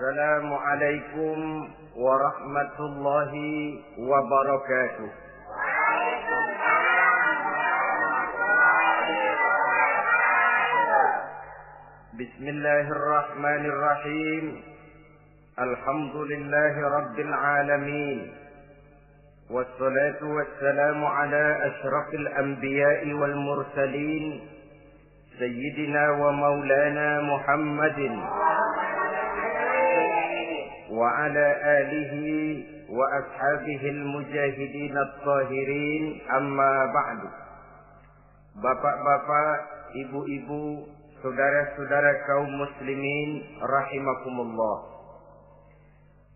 Assalamualaikum warahmatullahi wabarakatuh. Bismillahirrahmanirrahim. Alhamdulillahi rabbil alamin. Wassalatu wassalamu ala asyrafil anbiya'i wal mursalin, Sayyidina wa maulana Muhammadin wa ala alihi wa ashabihi al-mujahidin at-tahirin, amma ba'du. Bapak-bapak, ibu-ibu, saudara-saudara kaum muslimin rahimakumullah.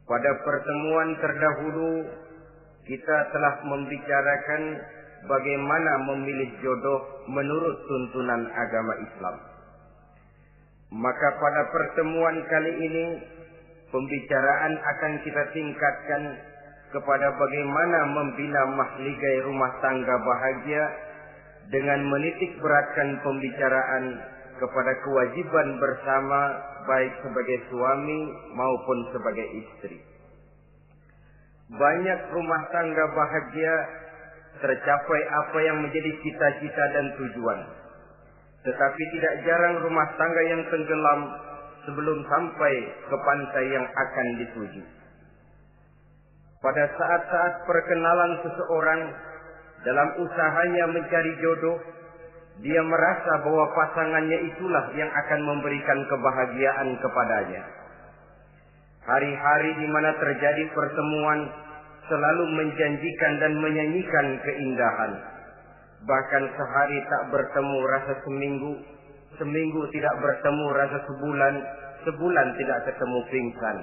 Pada pertemuan terdahulu kita telah membicarakan bagaimana memilih jodoh menurut tuntunan agama Islam. Maka pada pertemuan kali ini pembicaraan akan kita tingkatkan kepada bagaimana membina mahligai rumah tangga bahagia dengan menitik beratkan pembicaraan kepada kewajiban bersama baik sebagai suami maupun sebagai istri. Banyak rumah tangga bahagia tercapai apa yang menjadi cita-cita dan tujuan. Tetapi tidak jarang rumah tangga yang tenggelam sebelum sampai ke pantai yang akan dituju. Pada saat-saat perkenalan seseorang dalam usahanya mencari jodoh, dia merasa bahwa pasangannya itulah yang akan memberikan kebahagiaan kepadanya. Hari-hari di mana terjadi pertemuan selalu menjanjikan dan menyanyikan keindahan. Bahkan sehari tak bertemu rasa seminggu, seminggu tidak bertemu rasa sebulan, sebulan tidak ketemu pingsan.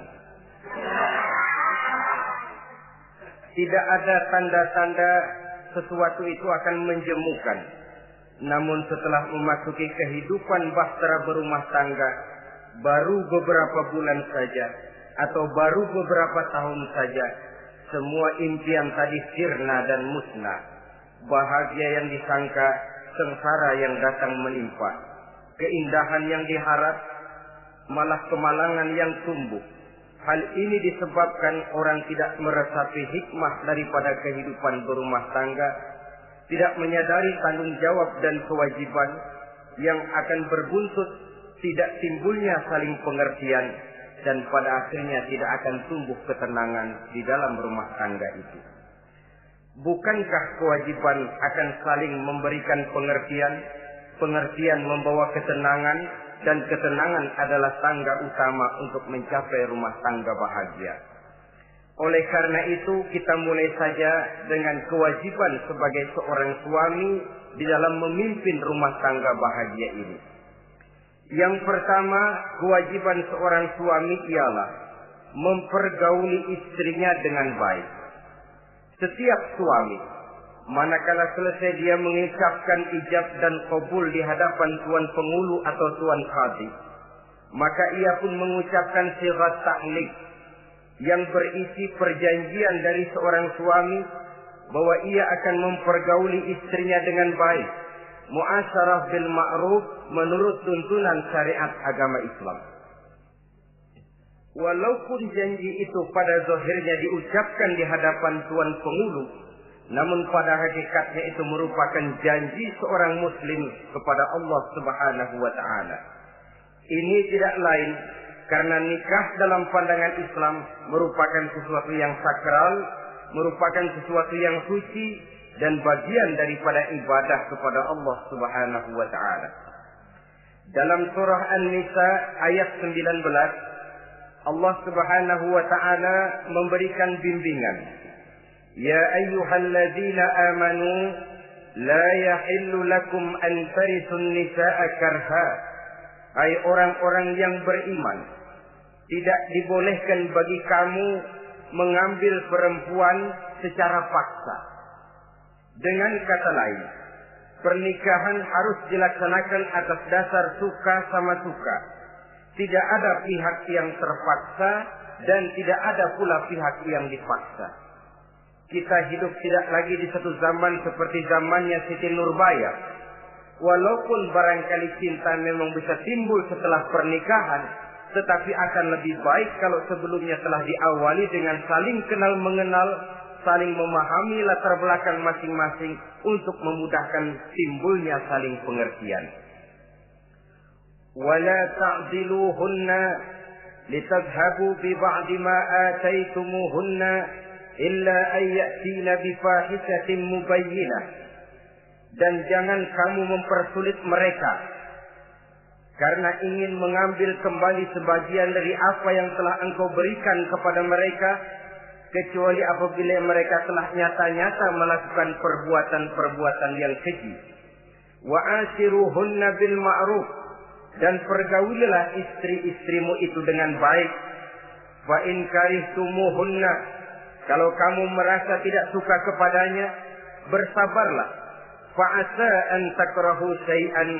Tidak ada tanda-tanda sesuatu itu akan menjemukan. Namun setelah memasuki kehidupan bahtera berumah tangga, baru beberapa bulan saja atau baru beberapa tahun saja, semua impian tadi sirna dan musnah. Bahagia yang disangka, sengsara yang datang menimpa. Keindahan yang diharap, malah kemalangan yang tumbuh. Hal ini disebabkan orang tidak meresapi hikmah daripada kehidupan berumah tangga, tidak menyadari tanggung jawab dan kewajiban yang akan berbuntut tidak timbulnya saling pengertian, dan pada akhirnya tidak akan tumbuh ketenangan di dalam rumah tangga itu. Bukankah kewajiban akan saling memberikan pengertian? Pengertian membawa ketenangan, dan ketenangan adalah tangga utama untuk mencapai rumah tangga bahagia. Oleh karena itu, kita mulai saja dengan kewajiban sebagai seorang suami di dalam memimpin rumah tangga bahagia ini. Yang pertama, kewajiban seorang suami ialah mempergauli istrinya dengan baik. Setiap suami, manakala selesai dia mengucapkan ijab dan qabul di hadapan tuan pengulu atau tuan qadhi, maka ia pun mengucapkan sighat ta'liq yang berisi perjanjian dari seorang suami bahwa ia akan mempergauli istrinya dengan baik, muasyarah bil ma'ruf menurut tuntunan syariat agama Islam. Walaupun janji itu pada zahirnya diucapkan di hadapan tuan pengulu, namun pada hakikatnya itu merupakan janji seorang muslim kepada Allah Subhanahu wa taala. Ini tidak lain karena nikah dalam pandangan Islam merupakan sesuatu yang sakral, merupakan sesuatu yang suci dan bagian daripada ibadah kepada Allah Subhanahu wa taala. Dalam surah An-Nisa ayat 19, Allah Subhanahu wa taala memberikan bimbingan. Ya ayyuhalladzina amanu la yahillu lakum an tarisun nisaa karha. Hai orang-orang yang beriman, tidak dibolehkan bagi kamu mengambil perempuan secara paksa. Dengan kata lain, pernikahan harus dilaksanakan atas dasar suka sama suka. Tidak ada pihak yang terpaksa dan tidak ada pula pihak yang dipaksa. Kita hidup tidak lagi di satu zaman seperti zamannya Siti Nurbaya. Walaupun barangkali cinta memang bisa timbul setelah pernikahan, tetapi akan lebih baik kalau sebelumnya telah diawali dengan saling kenal mengenal, saling memahami latar belakang masing-masing untuk memudahkan timbulnya saling pengertian. Wala ta'diluhunna litadhhabu bi ba'di ma ataitumuhunna illa an ya'tina bi fahishatin mubayyinah. Dan jangan kamu mempersulit mereka karena ingin mengambil kembali sebagian dari apa yang telah engkau berikan kepada mereka, kecuali apabila mereka telah nyata-nyata melakukan perbuatan-perbuatan yang keji. Wa ashiruhunna bil ma'ruf, dan pergaulilah istri-istrimu itu dengan baik. Fa in karihtumuhunna, kalau kamu merasa tidak suka kepadanya, bersabarlah. Fa asa an takrahu syai'an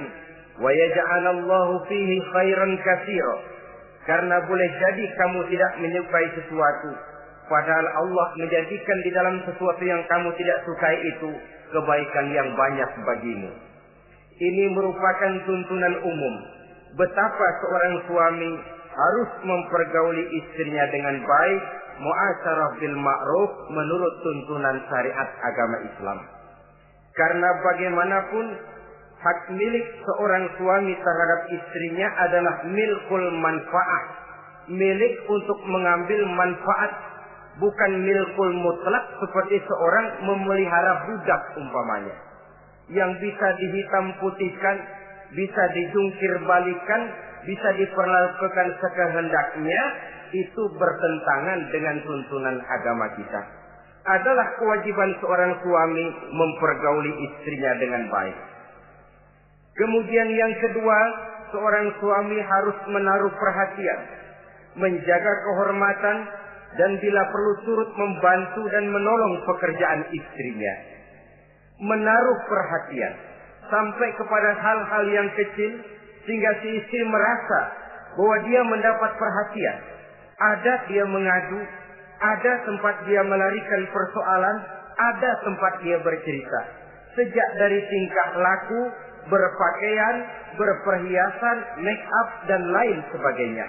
wa yaj'alallahu fihi khairan katsira, karena boleh jadi kamu tidak menyukai sesuatu, padahal Allah menjadikan di dalam sesuatu yang kamu tidak sukai itu kebaikan yang banyak bagimu. Ini merupakan tuntunan umum betapa seorang suami harus mempergauli istrinya dengan baik, mu'asyarah bil ma'ruf, menurut tuntunan syariat agama Islam. Karena bagaimanapun hak milik seorang suami terhadap istrinya adalah milkul manfaat, milik untuk mengambil manfaat, bukan milkul mutlak seperti seorang memelihara budak umpamanya, yang bisa dihitam putihkan, bisa dijungkir balikan, bisa diperlakukan sekehendaknya. Itu bertentangan dengan tuntunan agama kita. Adalah kewajiban seorang suami mempergauli istrinya dengan baik. Kemudian yang kedua, seorang suami harus menaruh perhatian, menjaga kehormatan, dan bila perlu turut membantu dan menolong pekerjaan istrinya. Menaruh perhatian sampai kepada hal-hal yang kecil, sehingga si istri merasa bahwa dia mendapat perhatian. Ada dia mengadu, ada tempat dia melarikan persoalan, ada tempat dia bercerita. Sejak dari tingkah laku, berpakaian, berperhiasan, make up, dan lain sebagainya.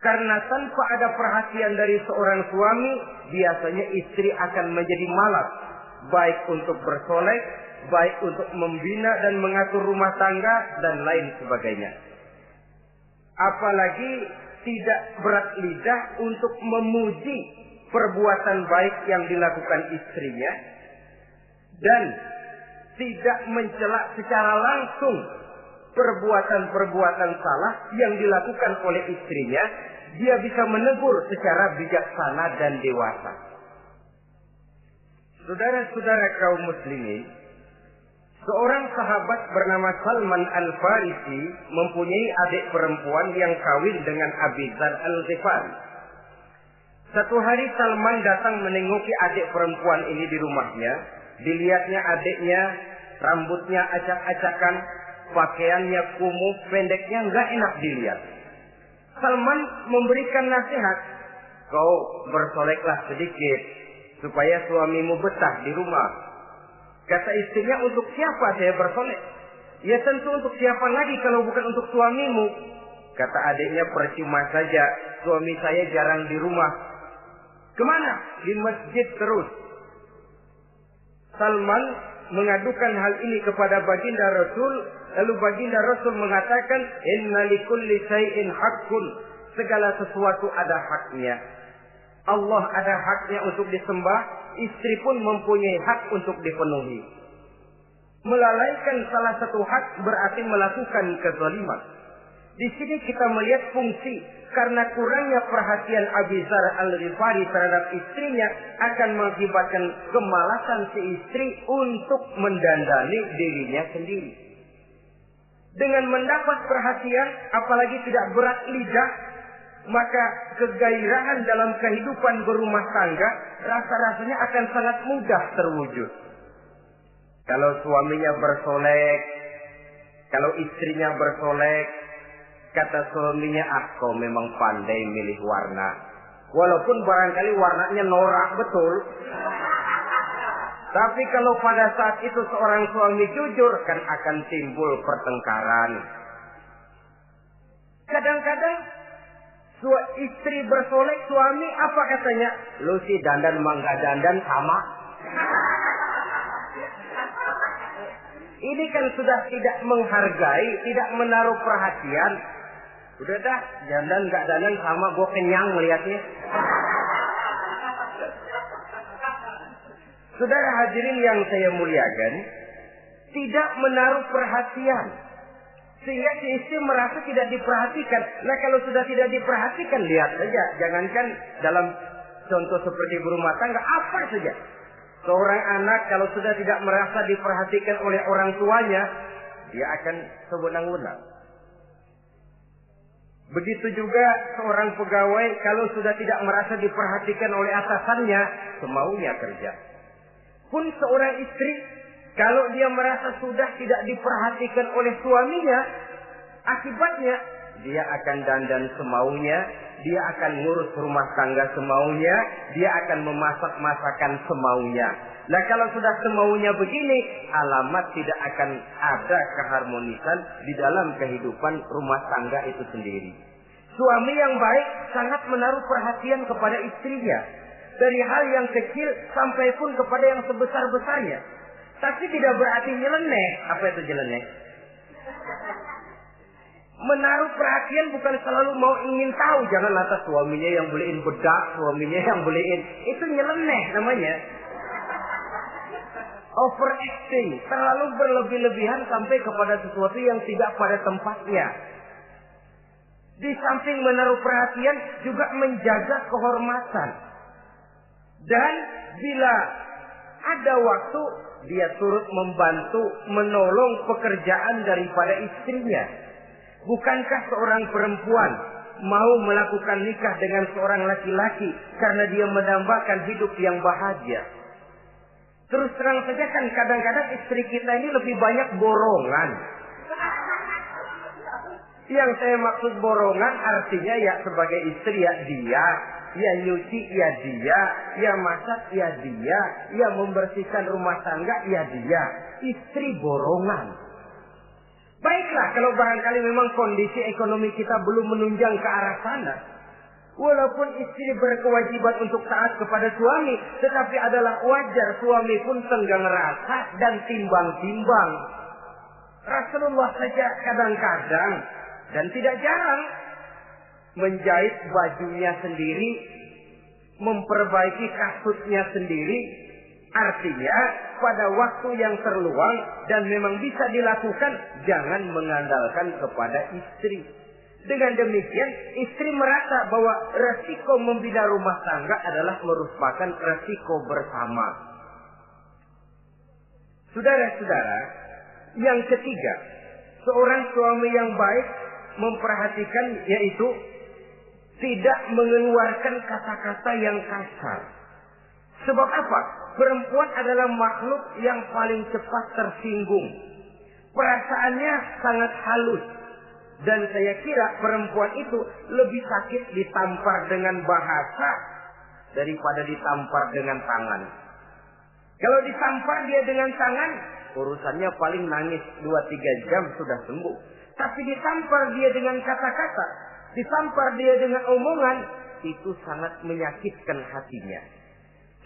Karena tanpa ada perhatian dari seorang suami, biasanya istri akan menjadi malas, baik untuk bersolek, baik untuk membina dan mengatur rumah tangga, dan lain sebagainya. Apalagi tidak berat lidah untuk memuji perbuatan baik yang dilakukan istrinya, dan tidak mencela secara langsung perbuatan-perbuatan salah yang dilakukan oleh istrinya. Dia bisa menegur secara bijaksana dan dewasa. Saudara-saudara kaum muslimin, seorang sahabat bernama Salman Al-Farisi mempunyai adik perempuan yang kawin dengan Abi Dzar Al-Ghifari. Satu hari Salman datang menengoki adik perempuan ini di rumahnya. Dilihatnya adiknya, rambutnya acak-acakan, pakaiannya kumuh, pendeknya nggak enak dilihat. Salman memberikan nasihat, kau bersoleklah sedikit supaya suamimu betah di rumah. Kata istrinya, untuk siapa saya bersolek? Ya tentu untuk siapa lagi kalau bukan untuk suamimu. Kata adiknya, percuma saja, suami saya jarang di rumah. Kemana? Di masjid terus. Salman mengadukan hal ini kepada baginda Rasul. Lalu baginda Rasul mengatakan, inna likulli syai'in haqqun, segala sesuatu ada haknya. Allah ada haknya untuk disembah, istri pun mempunyai hak untuk dipenuhi. Melalaikan salah satu hak berarti melakukan kezaliman. Di sini kita melihat fungsi, karena kurangnya perhatian Abi Dzar Al-Ghifari terhadap istrinya akan mengakibatkan kemalasan si istri untuk mendandani dirinya sendiri. Dengan mendapat perhatian, apalagi tidak berat lidah, maka kegairahan dalam kehidupan berumah tangga rasa-rasanya akan sangat mudah terwujud. Kalau suaminya bersolek, kalau istrinya bersolek, kata suaminya, kau memang pandai milih warna. Walaupun barangkali warnanya norak betul. Tapi kalau pada saat itu seorang suami jujur, kan akan timbul pertengkaran. Kadang-kadang Istri bersolek, suami apa katanya? Lu sih dandan mangga dandan sama. Ini kan sudah tidak menghargai, tidak menaruh perhatian. Udah dah, dandan nggak dandan sama, gue kenyang melihatnya. Saudara hadirin yang saya muliakan, tidak menaruh perhatian. Sehingga si istri merasa tidak diperhatikan. Nah kalau sudah tidak diperhatikan, lihat saja. Jangankan dalam contoh seperti berumah tangga, apa saja. Seorang anak kalau sudah tidak merasa diperhatikan oleh orang tuanya, dia akan sewenang-wenang. Begitu juga seorang pegawai kalau sudah tidak merasa diperhatikan oleh atasannya, semaunya kerja. Pun seorang istri, kalau dia merasa sudah tidak diperhatikan oleh suaminya, akibatnya dia akan dandan semaunya, dia akan ngurus rumah tangga semaunya, dia akan memasak masakan semaunya. Nah kalau sudah semaunya begini, alamat tidak akan ada keharmonisan di dalam kehidupan rumah tangga itu sendiri. Suami yang baik sangat menaruh perhatian kepada istrinya. Dari hal yang kecil sampai pun kepada yang sebesar-besarnya. Tapi tidak berarti nyeleneh. Apa itu nyeleneh? Menaruh perhatian bukan selalu mau ingin tahu. Jangan lantas suaminya yang beliin bedak, suaminya yang beliin. Itu nyeleneh namanya. Overacting. Terlalu berlebih-lebihan sampai kepada sesuatu yang tidak pada tempatnya. Di samping menaruh perhatian juga menjaga kehormatan. Dan bila ada waktu, dia turut membantu, menolong pekerjaan daripada istrinya. Bukankah seorang perempuan mau melakukan nikah dengan seorang laki-laki karena dia mendambakan hidup yang bahagia? Terus terang saja kan kadang-kadang istri kita ini lebih banyak borongan. Yang saya maksud borongan artinya ya sebagai istri ya dia, ya nyuci ya dia, ya masak ya dia, ya membersihkan rumah tangga ya dia. Istri borongan. Baiklah kalau barangkali memang kondisi ekonomi kita belum menunjang ke arah sana. Walaupun istri berkewajiban untuk taat kepada suami, tetapi adalah wajar suami pun tenggang rasa dan timbang-timbang. Rasulullah saja kadang-kadang dan tidak jarang menjahit bajunya sendiri, memperbaiki kasutnya sendiri. Artinya pada waktu yang terluang dan memang bisa dilakukan, jangan mengandalkan kepada istri. Dengan demikian istri merasa bahwa resiko membina rumah tangga adalah merupakan resiko bersama. Saudara-saudara, yang ketiga, seorang suami yang baik memperhatikan yaitu tidak mengeluarkan kata-kata yang kasar. Sebab apa? Perempuan adalah makhluk yang paling cepat tersinggung. Perasaannya sangat halus. Dan saya kira perempuan itu lebih sakit ditampar dengan bahasa daripada ditampar dengan tangan. Kalau ditampar dia dengan tangan, urusannya paling nangis 2-3 jam sudah sembuh. Tapi ditampar dia dengan kata-kata, ditampar dia dengan omongan, itu sangat menyakitkan hatinya.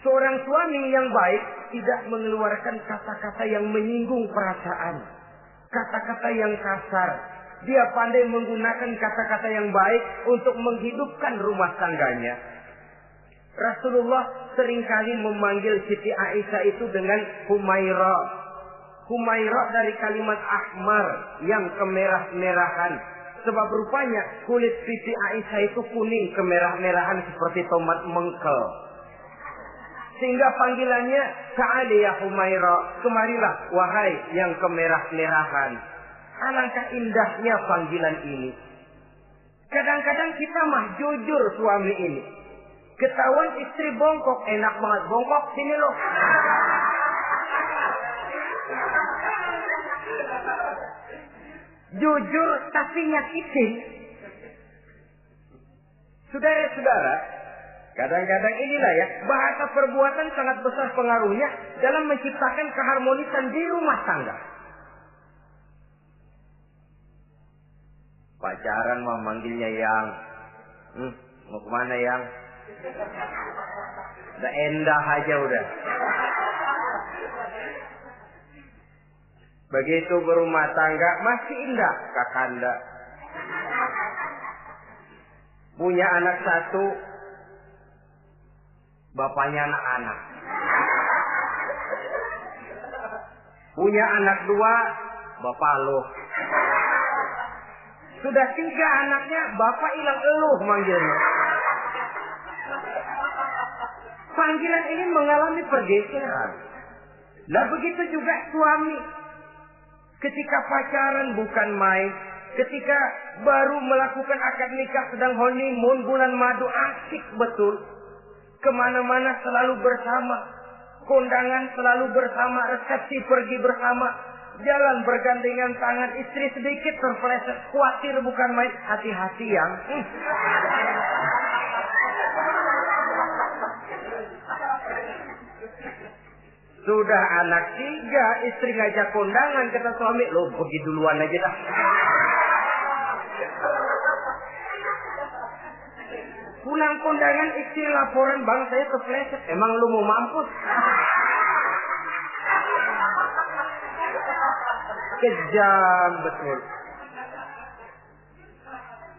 Seorang suami yang baik tidak mengeluarkan kata-kata yang menyinggung perasaan, kata-kata yang kasar. Dia pandai menggunakan kata-kata yang baik untuk menghidupkan rumah tangganya. Rasulullah seringkali memanggil Siti Aisyah itu dengan Humaira. Humaira dari kalimat ahmar yang kemerah-merahan. Sebab rupanya kulit Siti Aisyah itu kuning kemerah-merahan seperti tomat mengkel. Sehingga panggilannya Ta'ali ya Humaira, kemarilah wahai yang kemerah-merahan. Alangkah indahnya panggilan ini. Kadang-kadang kita mah jujur suami ini. Ketahuan istri bongkok, enak banget bongkok, sini loh. Jujur tapi nyakitin. Saudara-saudara, kadang-kadang inilah ya, bahasa perbuatan sangat besar pengaruhnya dalam menciptakan keharmonisan di rumah tangga. Pacaran mah manggilnya yang, Mau kemana yang? Udah endah aja udah. Begitu berumah tangga masih indah kakanda. Punya anak satu, bapaknya anak-anak. Punya anak dua, bapak lo. Sudah 3 anaknya, bapak hilang eluh manggilnya. Panggilan ini mengalami pergeseran. Nah begitu juga suami. Ketika pacaran bukan main. Ketika baru melakukan akad nikah sedang honeymoon bulan madu, asik betul. Kemana-mana selalu bersama. Kondangan selalu bersama, resepsi pergi bersama. Jalan bergandengan tangan, istri sedikit terpeleset, khawatir bukan main. Hati-hati yang. Sudah anak 3, istri ngajak kondangan, kata suami, lo pergi duluan aja dah. Pulang kondangan, istri laporan, bang saya terpeleset. Emang lu mau mampus? Kejam betul.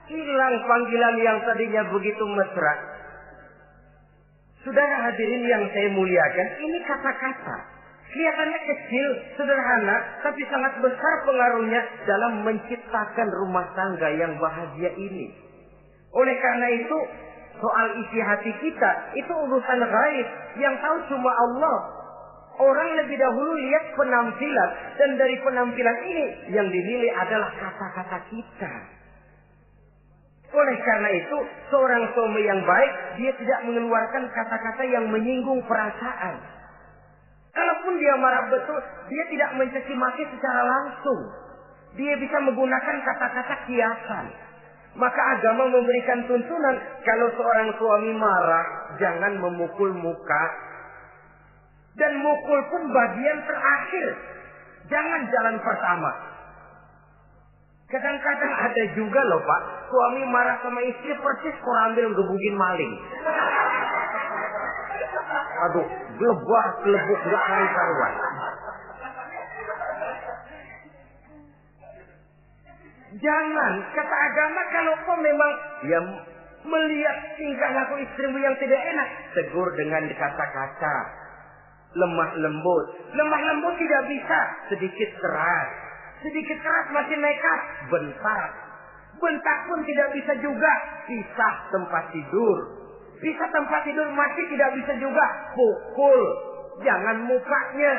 Hilang panggilan yang tadinya begitu mesra. Saudara hadirin yang saya muliakan, ini kata-kata. Kelihatannya kecil, sederhana, tapi sangat besar pengaruhnya dalam menciptakan rumah tangga yang bahagia ini. Oleh karena itu, soal isi hati kita, itu urusan gaib. Yang tahu cuma Allah. Orang lebih dahulu lihat penampilan. Dan dari penampilan ini, yang dinilai adalah kata-kata kita. Oleh karena itu, seorang suami yang baik, dia tidak mengeluarkan kata-kata yang menyinggung perasaan. Kalaupun dia marah betul, dia tidak mencaci maki secara langsung. Dia bisa menggunakan kata-kata kiasan. Maka agama memberikan tuntunan, kalau seorang suami marah, jangan memukul muka. Dan mukul pun bagian terakhir. Jangan jalan pertama. Kadang-kadang ada juga loh Pak, suami marah sama istri persis korambil gebugin maling. Aduh, gelebuk gak karuan. Jangan, kata agama, kalau kau memang ya melihat tingkah laku istrimu yang tidak enak, tegur dengan kata-kata. Lemah lembut. Lemah lembut tidak bisa, sedikit keras. Sedikit keras masih nekat, bentak. Bentak pun tidak bisa juga, pisah tempat tidur. Pisah tempat tidur masih tidak bisa juga, pukul. Jangan mukanya,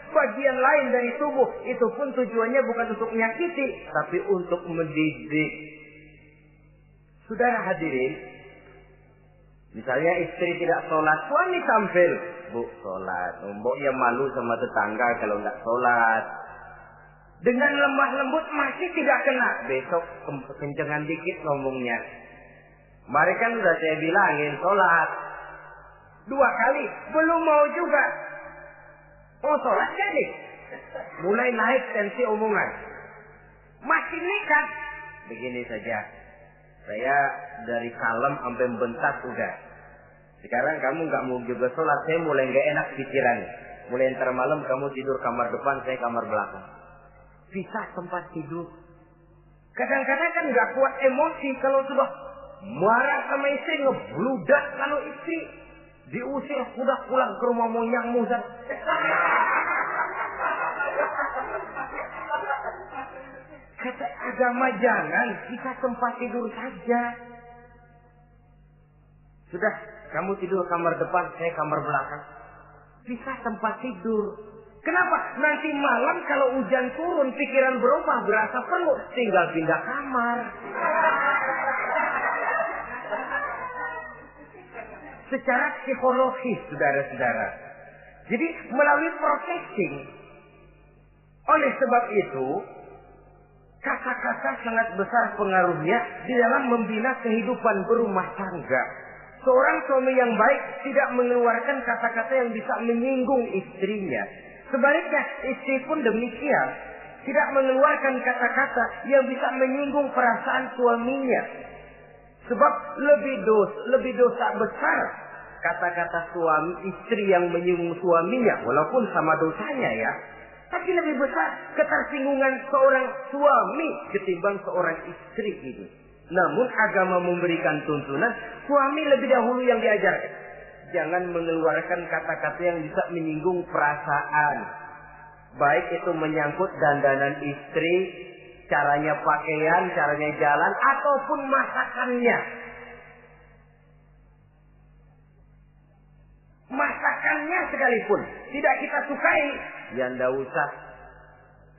bagian lain dari tubuh. Itu pun tujuannya bukan untuk menyakiti, tapi untuk mendidik. Saudara hadirin, misalnya istri tidak sholat, suami tampil, bu sholat. Mbok ya malu sama tetangga kalau nggak sholat. Dengan lemah lembut masih tidak kena. Besok kencengan dikit ngomongnya. Mari kan udah saya bilangin sholat 2 kali, belum mau juga. Oh sholat jadi. Mulai naik tensi omongan. Masih nekat. Begini saja. Saya dari kalem sampai bentak udah. Sekarang kamu nggak mau juga sholat, saya mulai nggak enak pikiran. Mulai ntar malam kamu tidur kamar depan, saya kamar belakang. Pisah tempat tidur. Kadang-kadang kan nggak kuat emosi kalau sudah marah sama istri, ngebludak kalau istri diusir, udah pulang ke rumah monyangmu. Kata agama jangan, kita tempat tidur saja. Sudah, kamu tidur kamar depan, saya kamar belakang. Bisa tempat tidur. Kenapa? Nanti malam kalau hujan turun, pikiran berubah, berasa perlu, tinggal pindah kamar. Secara psikologis, saudara-saudara. Jadi melalui processing. Oleh sebab itu, kata-kata sangat besar pengaruhnya di dalam membina kehidupan berumah tangga. Seorang suami yang baik tidak mengeluarkan kata-kata yang bisa menyinggung istrinya. Sebaliknya, istri pun demikian. Tidak mengeluarkan kata-kata yang bisa menyinggung perasaan suaminya. Sebab lebih dosa besar kata-kata suami istri yang menyinggung suaminya, walaupun sama dosanya ya. Tapi lebih besar ketersinggungan seorang suami ketimbang seorang istri ini. Namun agama memberikan tuntunan, suami lebih dahulu yang diajarkan. Jangan mengeluarkan kata-kata yang bisa menyinggung perasaan. Baik itu menyangkut dandanan istri, caranya pakaian, caranya jalan, ataupun masakannya. Masakannya sekalipun tidak kita sukai, ya ndak usah.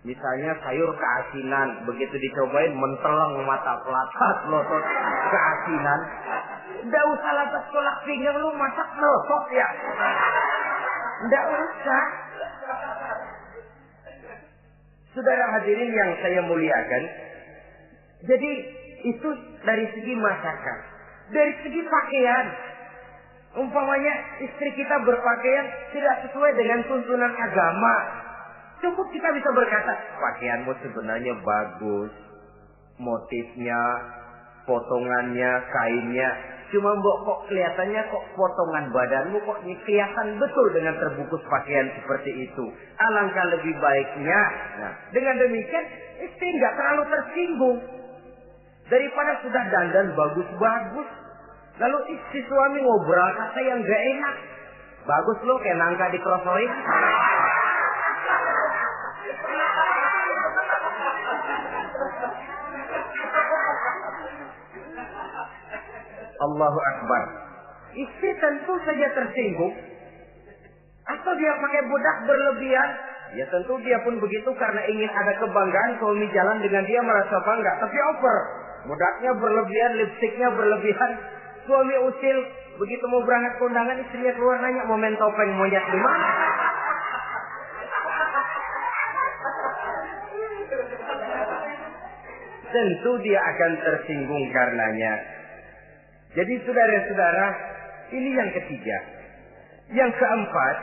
Misalnya sayur keasinan, begitu dicobain menteleng mata pelatat, melotot keasinan. Ndak usah lantas tolak pinggang, lu masak melotot ya. Ndak usah. Saudara hadirin yang saya muliakan, jadi itu dari segi masakan. Dari segi pakaian, umpamanya istri kita berpakaian tidak sesuai dengan tuntunan agama, cukup kita bisa berkata, pakaianmu sebenarnya bagus, motifnya, potongannya, kainnya, cuma mbok kok kelihatannya kok potongan badanmu kok kelihatan betul dengan terbungkus pakaian seperti itu. Alangkah lebih baiknya, nah dengan demikian istri nggak terlalu tersinggung daripada sudah dandan bagus-bagus. Lalu istri suami ngobrol kata yang gak enak. Bagus lo kayak nangka dikerosokin. Allahu Akbar. Istri tentu saja tersinggung. Atau dia pakai bedak berlebihan. Ya tentu dia pun begitu karena ingin ada kebanggaan. Suami jalan dengan dia merasa bangga. Tapi over. Bedaknya berlebihan, lipstiknya berlebihan. Suami usil, begitu mau berangkat kondangan, istrinya keluar nanya, mau main topeng monyet di mana? Tentu dia akan tersinggung karenanya. Jadi saudara-saudara, ini yang ketiga. Yang keempat,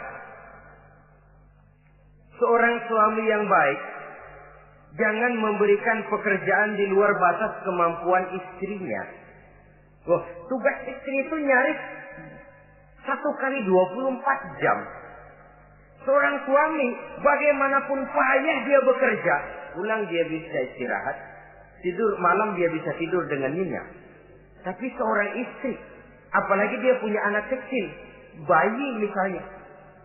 seorang suami yang baik jangan memberikan pekerjaan di luar batas kemampuan istrinya. Loh, tugas istri itu nyaris 1 kali 24 jam. Seorang suami, bagaimanapun payah dia bekerja, pulang dia bisa istirahat, tidur malam dia bisa tidur dengan nyenyak. Tapi seorang istri, apalagi dia punya anak kecil, bayi misalnya,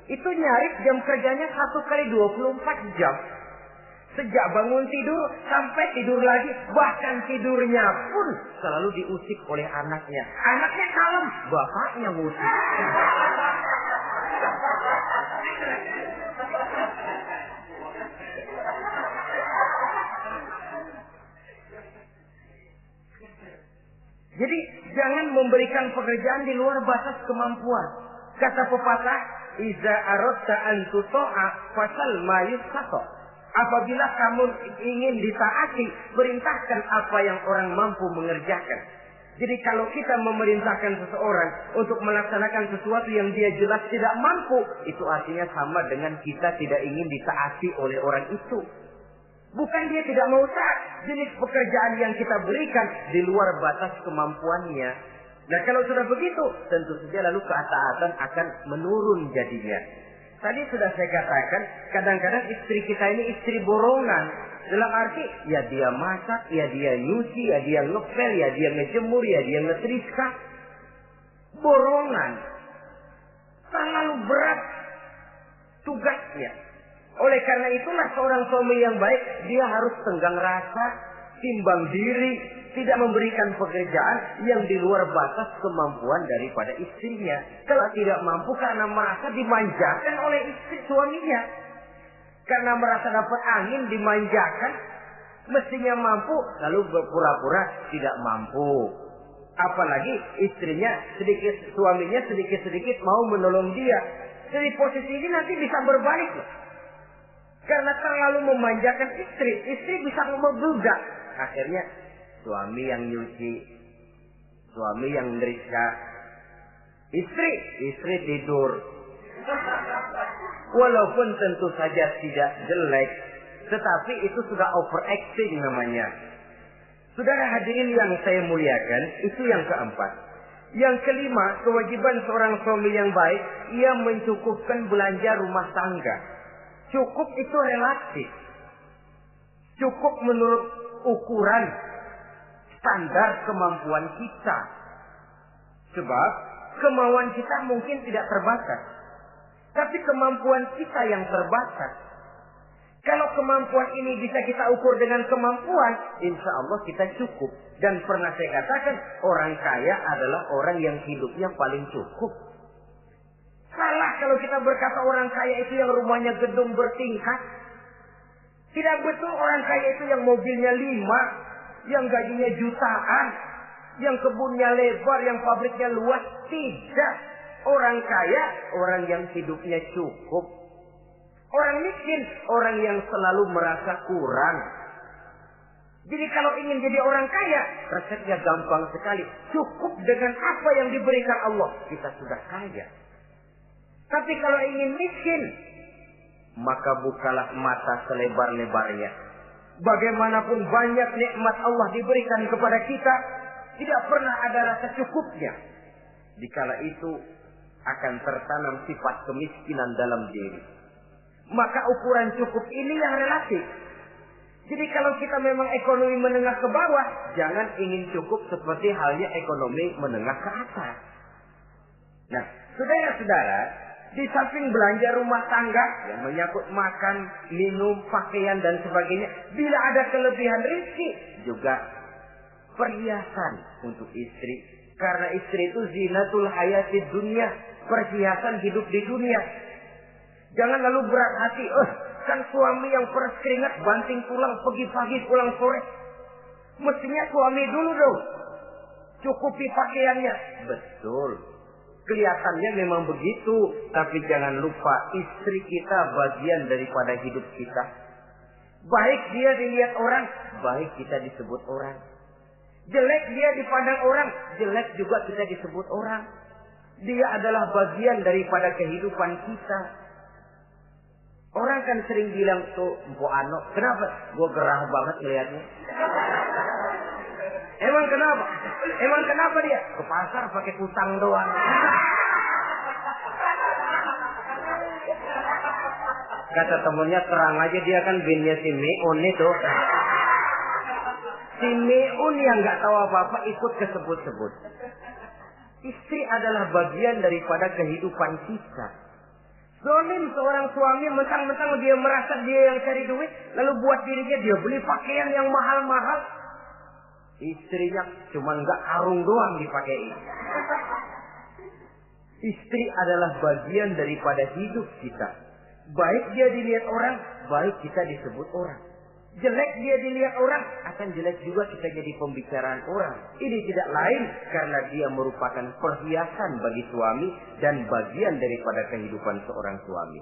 itu nyaris jam kerjanya 1 kali 24 jam. Sejak bangun tidur sampai tidur lagi, bahkan tidurnya pun selalu diusik oleh anaknya. Anaknya kalem, bapaknya ngusik. Jadi jangan memberikan pekerjaan di luar batas kemampuan. Kata pepatah, "Iza aradta an tuta'a fasal ma yustata." Apabila kamu ingin ditaati, perintahkan apa yang orang mampu mengerjakan. Jadi kalau kita memerintahkan seseorang untuk melaksanakan sesuatu yang dia jelas tidak mampu, itu artinya sama dengan kita tidak ingin ditaati oleh orang itu. Bukan dia tidak mau taat, jenis pekerjaan yang kita berikan di luar batas kemampuannya. Nah kalau sudah begitu, tentu saja lalu ketaatan akan menurun jadinya. Tadi sudah saya katakan, kadang-kadang istri kita ini istri borongan. Dalam arti, ya dia masak, ya dia nyuci, ya dia ngepel, ya dia ngejemur, ya dia ngetriska. Borongan. Terlalu berat tugasnya. Oleh karena itulah seorang suami yang baik, dia harus tenggang rasa, timbang diri, tidak memberikan pekerjaan yang di luar batas kemampuan daripada istrinya. Kalau tidak mampu karena merasa dimanjakan oleh istri suaminya. Karena merasa dapat angin dimanjakan, mestinya mampu, lalu berpura-pura tidak mampu. Apalagi istrinya suaminya sedikit-sedikit mau menolong dia. Jadi posisi ini nanti bisa berbalik loh. Karena terlalu memanjakan istri bisa membludak. Akhirnya suami yang nyuci, suami yang ngerika, istri tidur. Walaupun tentu saja tidak jelek, tetapi itu sudah overacting namanya. Saudara hadirin yang saya muliakan, itu yang keempat. Yang kelima, kewajiban seorang suami yang baik, ia mencukupkan belanja rumah tangga. Cukup itu relatif. Cukup menurut ukuran standar kemampuan kita. Sebab kemauan kita mungkin tidak terbatas. Tapi kemampuan kita yang terbatas. Kalau kemampuan ini bisa kita ukur dengan kemampuan, insya Allah kita cukup. Dan pernah saya katakan, orang kaya adalah orang yang hidupnya paling cukup. Salah kalau kita berkata orang kaya itu yang rumahnya gedung bertingkat. Tidak betul orang kaya itu yang mobilnya 5, yang gajinya jutaan, yang kebunnya lebar, yang pabriknya luas. Tidak. Orang kaya, orang yang hidupnya cukup. Orang miskin, orang yang selalu merasa kurang. Jadi kalau ingin jadi orang kaya, resepnya gampang sekali. Cukup dengan apa yang diberikan Allah, kita sudah kaya. Tapi kalau ingin miskin, maka bukalah mata selebar-lebarnya. Bagaimanapun banyak nikmat Allah diberikan kepada kita, tidak pernah ada rasa cukupnya. Dikala itu akan tertanam sifat kemiskinan dalam diri. Maka ukuran cukup ini yang relatif. Jadi kalau kita memang ekonomi menengah ke bawah, jangan ingin cukup seperti halnya ekonomi menengah ke atas. Nah, saudara-saudara, di samping belanja rumah tangga yang menyangkut makan, minum, pakaian dan sebagainya, bila ada kelebihan rezeki, juga perhiasan untuk istri. Karena istri itu zinatul hayatid dunia, perhiasan hidup di dunia. Jangan lalu berat hati, kan suami yang peres keringat, banting tulang, pergi pagi pulang sore. Mestinya suami dulu dong, cukupi pakaiannya. Betul, kelihatannya memang begitu, tapi jangan lupa istri kita bagian daripada hidup kita. Baik dia dilihat orang, baik kita disebut orang. Jelek dia dipandang orang, jelek juga kita disebut orang. Dia adalah bagian daripada kehidupan kita. Orang kan sering bilang tuh, Mpo Ano, kenapa? Gue gerah banget ngeliatnya. Emang kenapa? Emang kenapa dia? Ke pasar pakai kutang doang. Kata temennya, terang aja dia kan binnya si Meun itu. Si Meun yang nggak tahu apa-apa ikut kesebut-sebut. Istri adalah bagian daripada kehidupan kita. Zolim seorang suami, mentang-mentang dia merasa dia yang cari duit, lalu buat dirinya dia beli pakaian yang mahal-mahal. Istrinya cuma nggak karung doang dipakai. Istri adalah bagian daripada hidup kita. Baik dia dilihat orang, baik kita disebut orang. Jelek dia dilihat orang, akan jelek juga kita jadi pembicaraan orang. Ini tidak lain karena dia merupakan perhiasan bagi suami dan bagian daripada kehidupan seorang suami.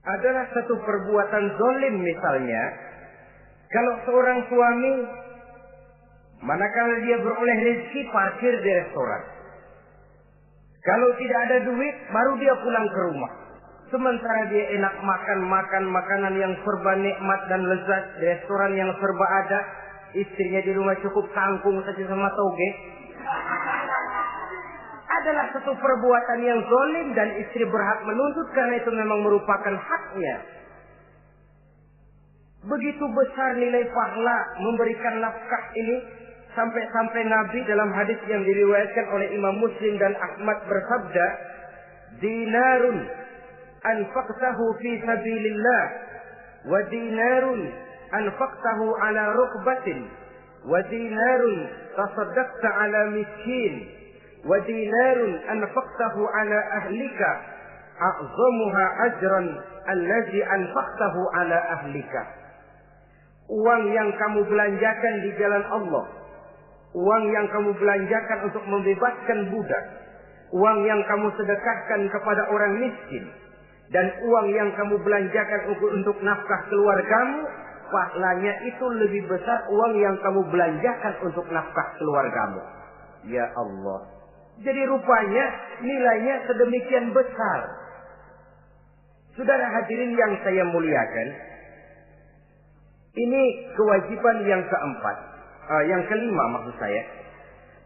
Adalah satu perbuatan zalim misalnya, kalau seorang suami manakala dia beroleh rezeki parkir di restoran. Kalau tidak ada duit baru dia pulang ke rumah. Sementara dia enak makan makanan yang serba nikmat dan lezat di restoran yang serba ada, istrinya di rumah cukup kangkung saja sama toge. Adalah satu perbuatan yang zalim dan istri berhak menuntut karena itu memang merupakan haknya. Begitu besar nilai pahala memberikan nafkah ini, Sampai-sampai Nabi dalam hadis yang diriwayatkan oleh Imam Muslim dan Ahmad bersabda, dinarun anfaqtahu fi sabilillah wa dinarun anfaqtahu ala rukbatin wa dinarun tasaddaqta ala miskin wa dinarun anfaqtahu ala ahlika a'zamuha ajran allazi anfaqtahu ala ahlika. Uang yang kamu belanjakan di jalan Allah, uang yang kamu belanjakan untuk membebaskan budak, uang yang kamu sedekahkan kepada orang miskin, dan uang yang kamu belanjakan untuk nafkah keluargamu, pahalanya itu lebih besar uang yang kamu belanjakan untuk nafkah keluargamu. Ya Allah. Jadi rupanya nilainya sedemikian besar. Saudara hadirin yang saya muliakan, ini kewajiban yang keempat. Yang kelima maksud saya.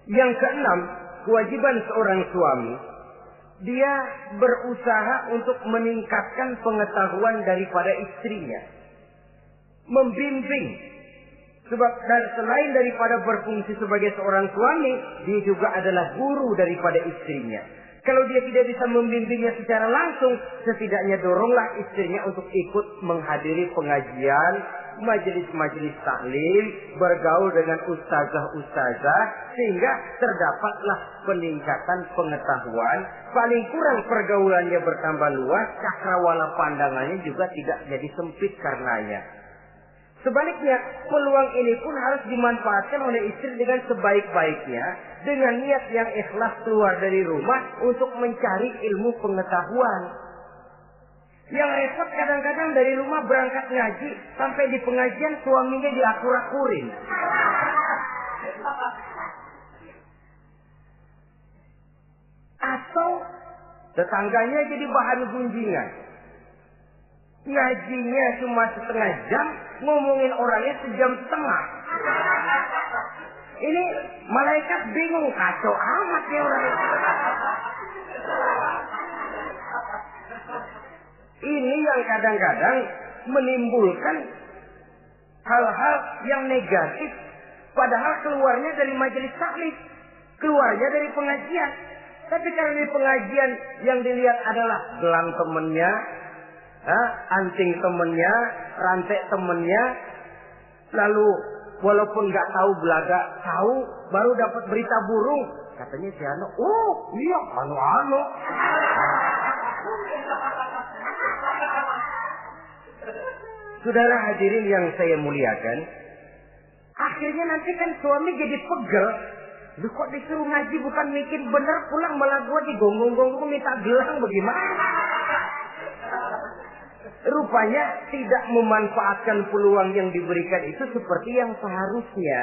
Yang keenam, kewajiban seorang suami, dia berusaha untuk meningkatkan pengetahuan daripada istrinya. Membimbing. Sebab selain daripada berfungsi sebagai seorang suami, dia juga adalah guru daripada istrinya. Kalau dia tidak bisa membimbingnya secara langsung, setidaknya doronglah istrinya untuk ikut menghadiri pengajian, majelis-majelis taklim, bergaul dengan ustazah-ustazah, sehingga terdapatlah peningkatan pengetahuan. Paling kurang pergaulannya bertambah luas, cakrawala pandangannya juga tidak jadi sempit karenanya. Sebaliknya, peluang ini pun harus dimanfaatkan oleh istri dengan sebaik-baiknya, dengan niat yang ikhlas keluar dari rumah untuk mencari ilmu pengetahuan. Yang repot kadang-kadang dari rumah berangkat ngaji, sampai di pengajian suaminya diakur-akurin. Atau tetangganya jadi bahan gunjingan. Ngajinya cuma setengah jam, ngomongin orangnya sejam setengah. Ini malaikat bingung, kacau amat ya orang itu. Ini yang kadang-kadang menimbulkan hal-hal yang negatif. Padahal keluarnya dari majelis taklim, keluarnya dari pengajian. Tapi kalau di pengajian yang dilihat adalah gelang temennya, anting temennya, rantai temennya, lalu walaupun nggak tahu belaga, tahu baru dapat berita burung, katanya si Ano, oh iya anu. Saudara hadirin yang saya muliakan, akhirnya nanti kan suami jadi pegel. Lu kok disuruh ngaji bukan mikir bener, pulang malah gua digonggong-gonggong minta gelang, bagaimana? Rupanya tidak memanfaatkan peluang yang diberikan itu seperti yang seharusnya.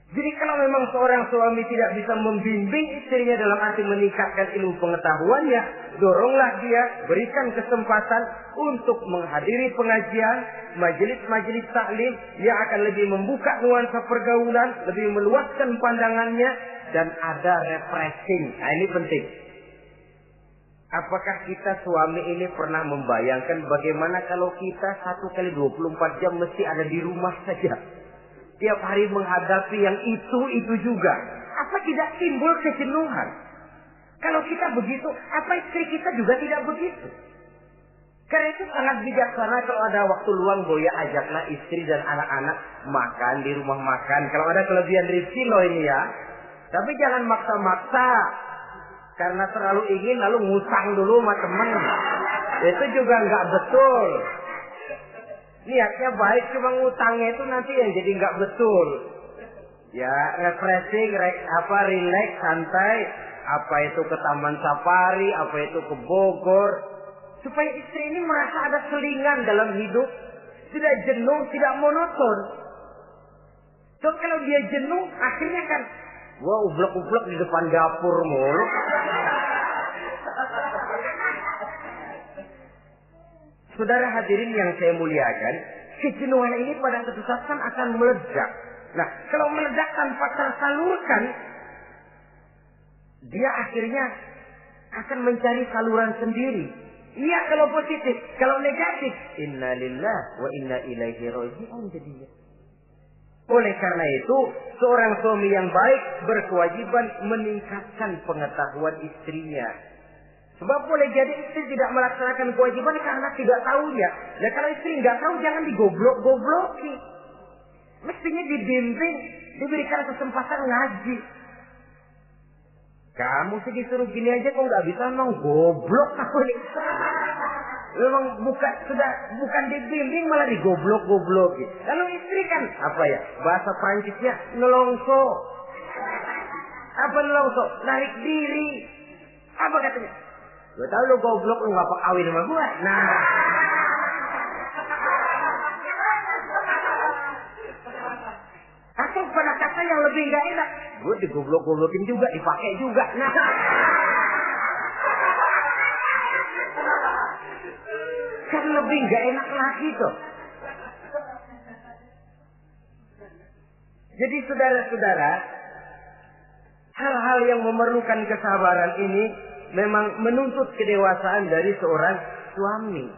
Jadi kalau memang seorang suami tidak bisa membimbing istrinya dalam arti meningkatkan ilmu pengetahuannya, doronglah dia, berikan kesempatan untuk menghadiri pengajian, majelis-majelis taklim yang akan lebih membuka nuansa pergaulan, lebih meluaskan pandangannya, dan ada refreshing. Nah ini penting. Apakah kita suami ini pernah membayangkan bagaimana kalau kita 1 kali 24 jam mesti ada di rumah saja? Tiap hari menghadapi yang itu juga. Apa tidak timbul kejenuhan? Kalau kita begitu, apa istri kita juga tidak begitu? Karena itu sangat bijaksana kalau ada waktu luang, Boya ajaklah istri dan anak-anak makan di rumah makan. Kalau ada kelebihan rezeki loh ini ya. Tapi jangan maksa-maksa. Karena terlalu ingin lalu ngutang dulu sama temen. Itu juga nggak betul. Niatnya baik, cuma ngutangnya itu nanti yang jadi nggak betul. Ya refreshing, relax, santai. Apa itu ke Taman Safari, apa itu ke Bogor. Supaya istri ini merasa ada selingan dalam hidup. Tidak jenuh, tidak monoton. So kalau dia jenuh, akhirnya kan wah ublek-ublek di depan dapur mulu. Saudara hadirin yang saya muliakan, kejenuhan ini pada suatu saat kan akan meledak. Nah, kalau meledak tanpa tersalurkan, dia akhirnya akan mencari saluran sendiri. Iya kalau positif, kalau negatif, inna lillahi wa inna ilaihi raji'un jadinya. Oleh karena itu, seorang suami yang baik berkewajiban meningkatkan pengetahuan istrinya. Sebab boleh jadi istri tidak melaksanakan kewajiban karena tidak tahunya. Dan kalau istri nggak tahu, jangan digoblok-gobloki. Mestinya dibimbing, diberikan kesempatan ngaji. Kamu sih disuruh gini aja kok nggak bisa, emang goblok aku nih. Memang bukan dibimbing malah digoblok-goblok. Lalu istri kan apa ya? Bahasa Prancisnya nelongso. Apa nelongso? Narik diri. Apa katanya? Gue tahu lu goblok, lu ngapa kawin sama gue? Nah. Atau pada kata yang lebih nggak enak, gue digoblok-goblokin juga, dipakai juga. Nah. Kan lebih nggak enak lagi tuh. Jadi saudara-saudara, hal-hal yang memerlukan kesabaran ini memang menuntut kedewasaan dari seorang suami.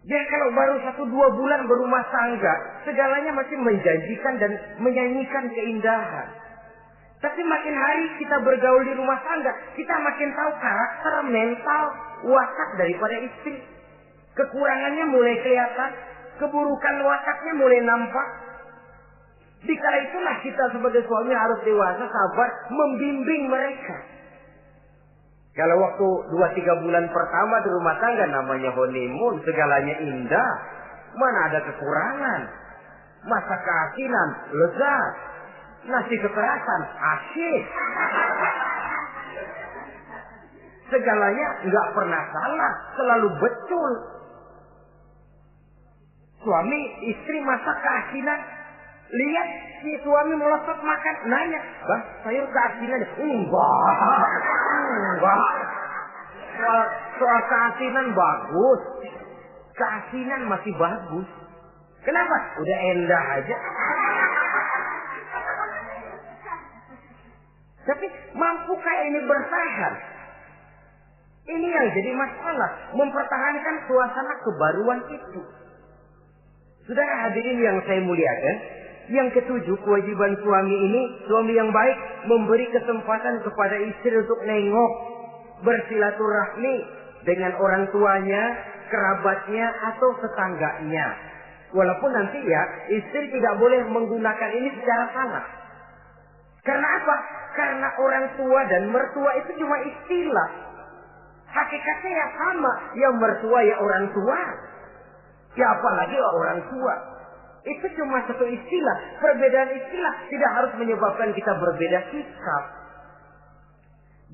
Dia kalau baru 1-2 bulan berumah tangga, segalanya masih menjanjikan dan menyanyikan keindahan. Tapi makin hari kita bergaul di rumah tangga, kita makin tahu karakter, mental, watak daripada istri. Kekurangannya mulai kelihatan, keburukan wataknya mulai nampak. Dikala itulah kita sebagai suami harus dewasa, sabar, membimbing mereka. Kalau waktu 2-3 bulan pertama di rumah tangga namanya honeymoon, segalanya indah. Mana ada kekurangan? Masa keasinan, lezat. Nasi kekerasan, asyik. Segalanya nggak pernah salah, selalu betul. Suami, istri masak keasinan. Lihat si suami melotot makan, nanya, "Bang, sayur keasinan?" Enggak. Soal keasinan bagus. Keasinan masih bagus. Kenapa? Udah endah aja. Tapi mampukah ini bertahan? Ini yang jadi masalah, mempertahankan suasana kebaruan itu. Saudara hadirin yang saya muliakan, yang ketujuh, kewajiban suami ini, suami yang baik memberi kesempatan kepada istri untuk nengok, bersilaturahmi dengan orang tuanya, kerabatnya, atau tetangganya. Walaupun nanti ya, istri tidak boleh menggunakan ini secara salah. Karena apa? Karena orang tua dan mertua itu cuma istilah. Hakikatnya ya sama, ya mertua ya orang tua. Ya apalagi orang tua. Itu cuma satu istilah. Perbedaan istilah tidak harus menyebabkan kita berbeda sikap.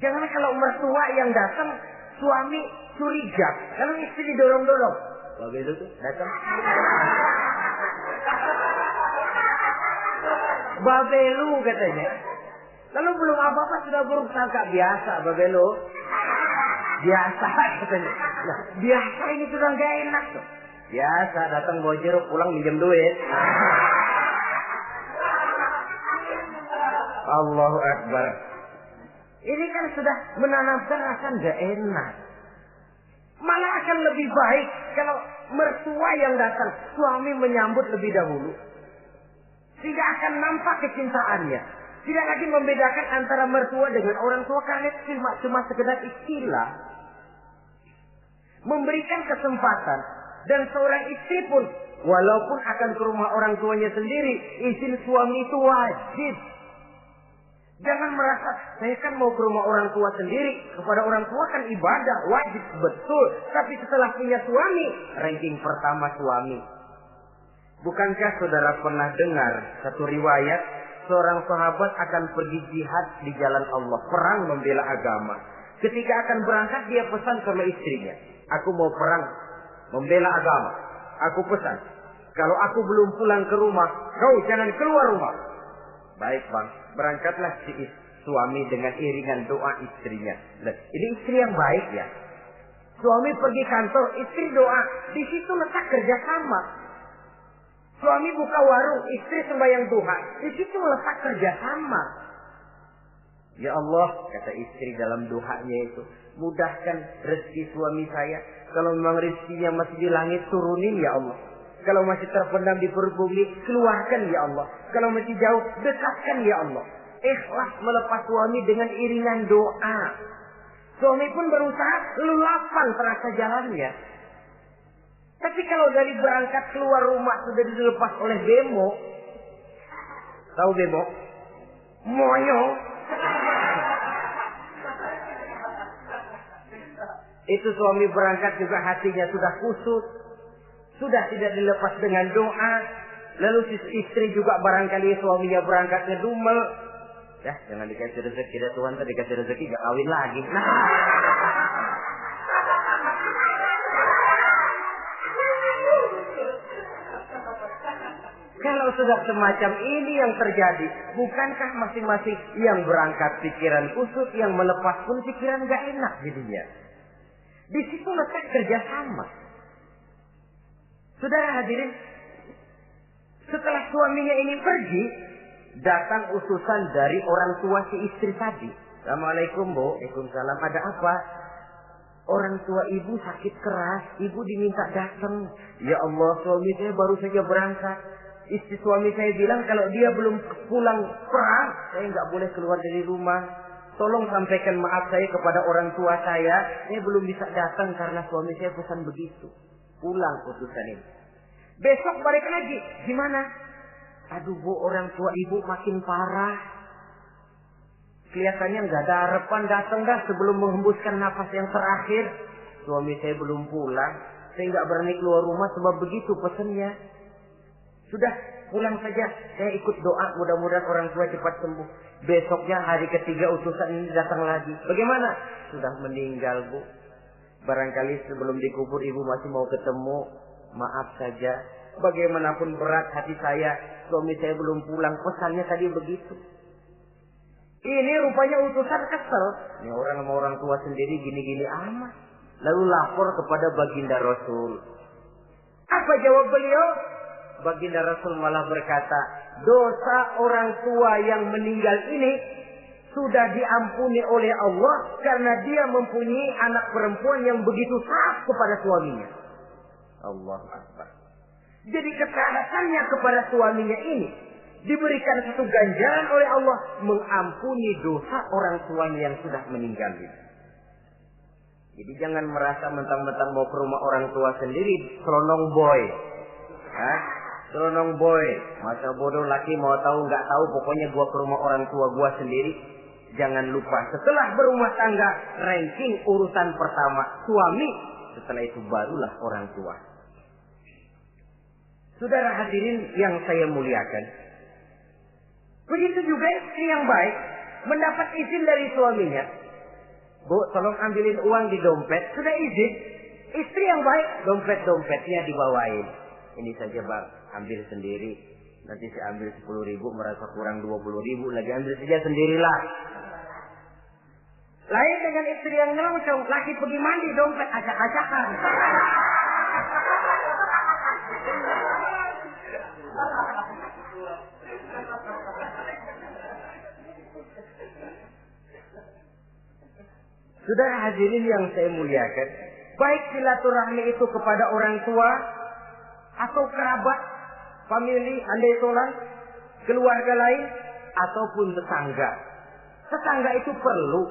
Jangan kalau mertua yang datang, suami curiga. Kalau istri didorong-dorong. Begitu tuh, datang. Babelu katanya. Lalu belum apa-apa sudah berusaha biasa babelu. Biasa katanya. Nah, biasa ini sudah gak enak tuh. Biasa datang bawa jeruk, pulang minjem duit. Allahu Akbar. Ini kan sudah menanamkan rasa gak enak. Malah akan lebih baik kalau mertua yang datang, suami menyambut lebih dahulu. Tidak akan nampak kecintaannya. Tidak lagi membedakan antara mertua dengan orang tua karena cuma sekedar istilah. Memberikan kesempatan. Dan seorang istri pun, walaupun akan ke rumah orang tuanya sendiri, izin suami itu wajib. Jangan merasa, saya kan mau ke rumah orang tua sendiri. Kepada orang tua kan ibadah, wajib, betul. Tapi setelah punya suami, ranking pertama suami. Bukankah saudara pernah dengar satu riwayat, seorang sahabat akan pergi jihad di jalan Allah, perang membela agama. Ketika akan berangkat, dia pesan sama istrinya, "Aku mau perang membela agama. Aku pesan, kalau aku belum pulang ke rumah, kau jangan keluar rumah." "Baik bang." Berangkatlah si suami dengan iringan doa istrinya. Nah, ini istri yang baik ya. Suami pergi kantor, istri doa. Di situ letak kerjasama. Suami buka warung, istri sembahyang duha. Di situ letak kerjasama. "Ya Allah," kata istri dalam doanya itu, "mudahkan rezeki suami saya. Kalau memang rezekinya masih di langit, turunin ya Allah. Kalau masih terpendam di perut bumi, keluarkan ya Allah. Kalau masih jauh, dekatkan ya Allah. Ikhlas melepas suami dengan iringan doa. Suami pun berusaha lulapan terasa jalannya. Tapi kalau dari berangkat keluar rumah sudah dilepas oleh bemo. Tahu bemo? Moyo. Itu suami berangkat juga hatinya sudah kusut. Sudah tidak dilepas dengan doa. Lalu istri juga barangkali suaminya berangkat ngedumel. Ya, jangan dikasih rezeki dah Tuhan, tadi dikasih rezeki gak kawin lagi. Nah. Kalau sudah semacam ini yang terjadi, bukankah masing-masing yang berangkat pikiran kusut, yang melepas pun pikiran gak enak jadinya. Di situ letak kerjasama. Saudara hadirin, setelah suaminya ini pergi, datang utusan dari orang tua si istri tadi. Assalamualaikum Bu. Waalaikumsalam. Ada apa? Orang tua ibu sakit keras, ibu diminta datang. Ya Allah, suami saya baru saja berangkat. Istri suami saya bilang kalau dia belum pulang perang, saya nggak boleh keluar dari rumah. Tolong sampaikan maaf saya kepada orang tua saya belum bisa datang karena suami saya pesan begitu. Pulang utusan ini. Besok balik lagi. Gimana? Aduh Bu, orang tua ibu makin parah. Kelihatannya nggak ada harapan datang dah sebelum menghembuskan nafas yang terakhir. Suami saya belum pulang. Saya nggak berani keluar rumah sebab begitu pesannya. Sudah, pulang saja. Saya ikut doa mudah-mudahan orang tua cepat sembuh. Besoknya hari ketiga utusan ini datang lagi. Bagaimana? Sudah meninggal Bu. Barangkali sebelum dikubur ibu masih mau ketemu. Maaf saja. Bagaimanapun berat hati saya, suami saya belum pulang. Pesannya tadi begitu. Ini rupanya utusan kesel. Ini orang sama orang tua sendiri gini-gini amat. Lalu lapor kepada baginda Rasul. Apa jawab beliau? Baginda Rasul malah berkata, dosa orang tua yang meninggal ini sudah diampuni oleh Allah karena dia mempunyai anak perempuan yang begitu taat kepada suaminya. Allahu Akbar. Jadi ketaatannya kepada suaminya ini diberikan satu ganjaran oleh Allah mengampuni dosa orang tuanya yang sudah meninggal ini. Jadi jangan merasa mentang-mentang mau ke rumah orang tua sendiri selonong boy. Hah? Selonong boy, masa bodoh laki mau tahu nggak tahu, pokoknya gua ke rumah orang tua gua sendiri. Jangan lupa setelah berumah tangga, ranking urusan pertama suami, setelah itu barulah orang tua. Saudara hadirin yang saya muliakan, begitu juga istri yang baik mendapat izin dari suaminya. Bu, tolong ambilin uang di dompet. Sudah izin. Istri yang baik, dompet-dompetnya dibawain. Ini saja Bang, ambil sendiri. Nanti saya ambil 10.000, merasa kurang 20.000, lagi ambil saja sendirilah. Lain dengan istri yang nyelongcong, laki pergi mandi, dompet acak-acakan. Saudara hadirin yang saya muliakan, baik silaturahmi itu kepada orang tua atau kerabat, famili, andai tolan, keluarga lain, ataupun tetangga. Tetangga itu perlu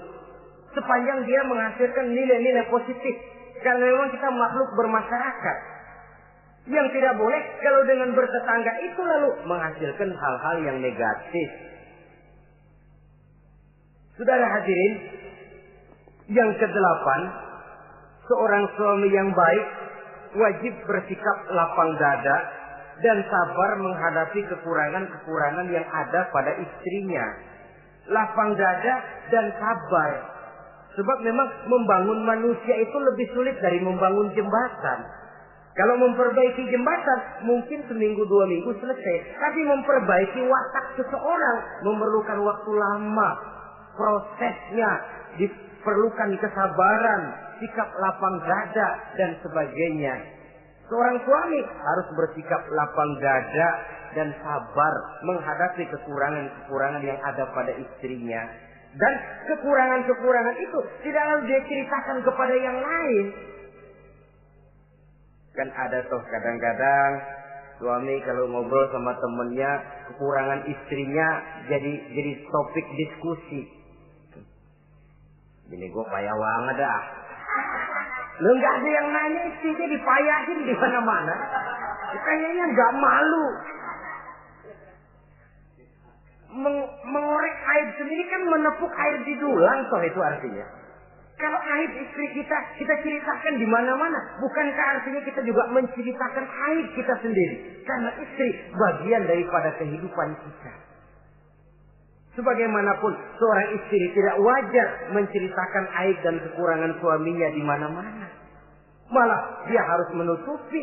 sepanjang dia menghasilkan nilai-nilai positif. Karena memang kita makhluk bermasyarakat. Yang tidak boleh kalau dengan bertetangga itu lalu menghasilkan hal-hal yang negatif. Saudara hadirin, yang kedelapan, seorang suami yang baik wajib bersikap lapang dada dan sabar menghadapi kekurangan-kekurangan yang ada pada istrinya. Lapang dada dan sabar. Sebab memang membangun manusia itu lebih sulit dari membangun jembatan. Kalau memperbaiki jembatan mungkin seminggu 2 minggu selesai. Tapi memperbaiki watak seseorang memerlukan waktu lama. Prosesnya diperlukan kesabaran, sikap lapang dada dan sebagainya. Seorang suami harus bersikap lapang dada dan sabar menghadapi kekurangan-kekurangan yang ada pada istrinya. Dan kekurangan-kekurangan itu tidak lalu dia ceritakan kepada yang lain. Kan ada toh kadang-kadang Suami kalau ngobrol sama temennya, kekurangan istrinya jadi topik diskusi. Bini gue payah banget dah. Lu nggak ada yang nanya, istrinya dipayahin di mana-mana. Kayaknya nggak malu. Mengorek aib sendiri kan menepuk air di dulang, toh itu artinya. Kalau aib istri kita ceritakan di mana-mana, bukankah artinya kita juga menceritakan aib kita sendiri? Karena istri bagian daripada kehidupan kita. Sebagaimanapun seorang istri tidak wajar menceritakan aib dan kekurangan suaminya di mana-mana. Malah dia harus menutupi.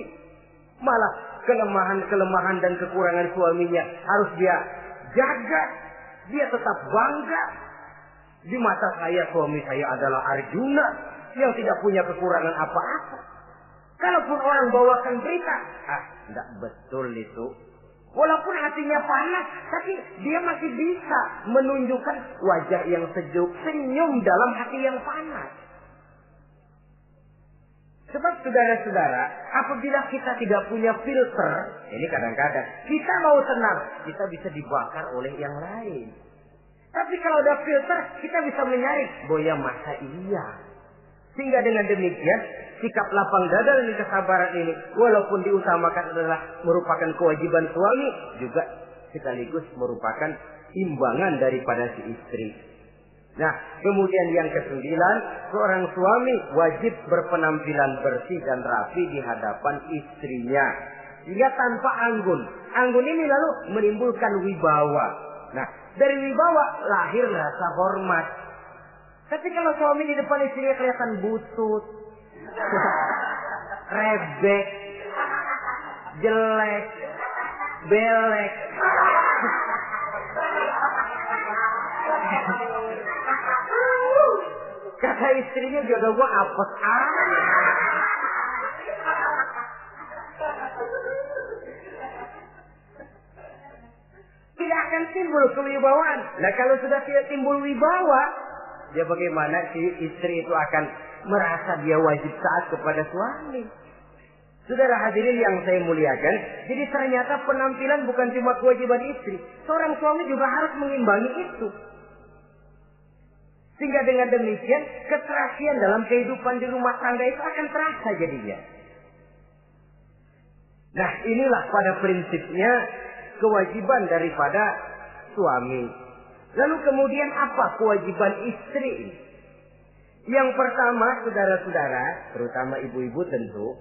Malah kelemahan-kelemahan dan kekurangan suaminya harus dia jaga. Dia tetap bangga. Di mata saya, suami saya adalah Arjuna yang tidak punya kekurangan apa-apa. Kalaupun orang bawakan berita, tidak betul itu. Walaupun hatinya panas, tapi dia masih bisa menunjukkan wajah yang sejuk, senyum dalam hati yang panas. Sebab saudara-saudara, apabila kita tidak punya filter, ini kadang-kadang kita mau tenang, kita bisa dibakar oleh yang lain. Tapi kalau ada filter, kita bisa menyaring, boya masa iya. Sehingga dengan demikian, sikap lapang dada dan kesabaran ini, walaupun diutamakan adalah merupakan kewajiban suami, juga sekaligus merupakan imbangan daripada si istri. Nah, kemudian yang ke-9, seorang suami wajib berpenampilan bersih dan rapi di hadapan istrinya. Sehingga tanpa anggun. Anggun ini lalu menimbulkan wibawa. Nah, dari wibawa lahir rasa hormat. Tapi kalau suami di depan istrinya kelihatan butut, rebek, jelek, belek, kata istrinya jodoh gua apes tidak akan timbul kewibawaan. Nah, kalau sudah tidak timbul wibawa, ya bagaimana si istri itu akan merasa dia wajib taat kepada suami. Saudara hadirin yang saya muliakan, jadi ternyata penampilan bukan cuma kewajiban istri, seorang suami juga harus mengimbangi itu. Sehingga dengan demikian keserasian dalam kehidupan di rumah tangga itu akan terasa jadinya. Nah, inilah pada prinsipnya kewajiban daripada suami. Lalu kemudian apa kewajiban istri? Yang pertama, saudara-saudara, terutama ibu-ibu tentu,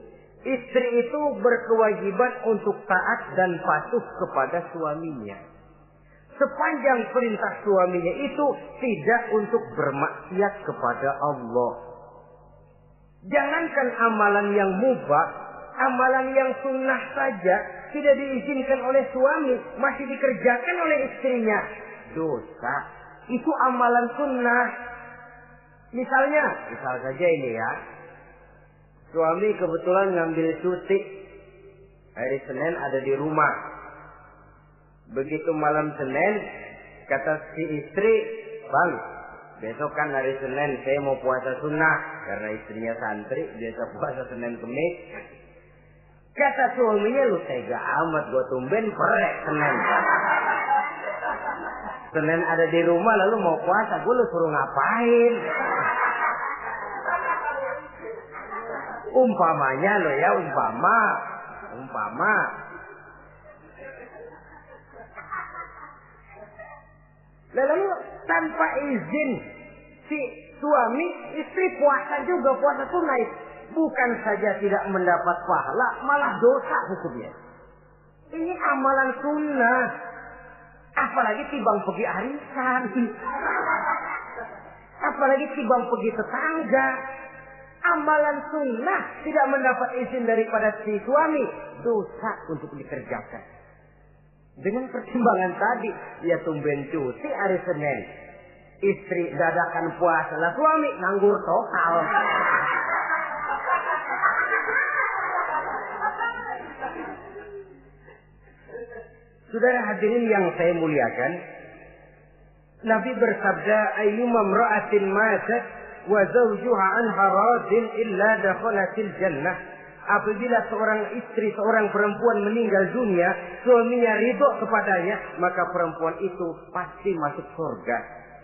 istri itu berkewajiban untuk taat dan patuh kepada suaminya. Sepanjang perintah suaminya itu tidak untuk bermaksiat kepada Allah. Jangankan amalan yang mubah, amalan yang sunnah saja tidak diizinkan oleh suami, masih dikerjakan oleh istrinya. Dosa. Itu amalan sunnah. Misal saja ini ya. Suami kebetulan ngambil cuti. Hari Senin ada di rumah. Begitu malam Senin, kata si istri, "Bang, besok kan hari Senin, saya mau puasa sunnah." Karena istrinya santri, biasa puasa Senin Kemis. Kata suaminya, "Lu tega amat, gua tumben perek Senin. Senin ada di rumah lalu mau puasa, gua lu suruh ngapain?" Umpamanya lo ya, umpama. Lalu tanpa izin si suami, istri puasa juga, puasa sunnah. Bukan saja tidak mendapat pahala, malah dosa hukumnya. Ini amalan sunnah. Apalagi timbang pergi arisan. Apalagi timbang pergi tetangga. Amalan sunnah tidak mendapat izin daripada si suami, dosa untuk dikerjakan. Dengan pertimbangan tadi, ya tumben cuti hari Senin. Istri dadakan puasa, lah suami nganggur total. Saudara hadirin yang saya muliakan, Nabi bersabda, "Ayyuma imra'atin matat wa zawjuha anha radin illa dakhalatil jannah." apabila seorang istri, seorang perempuan meninggal dunia, suaminya ridho kepadanya, maka perempuan itu pasti masuk surga.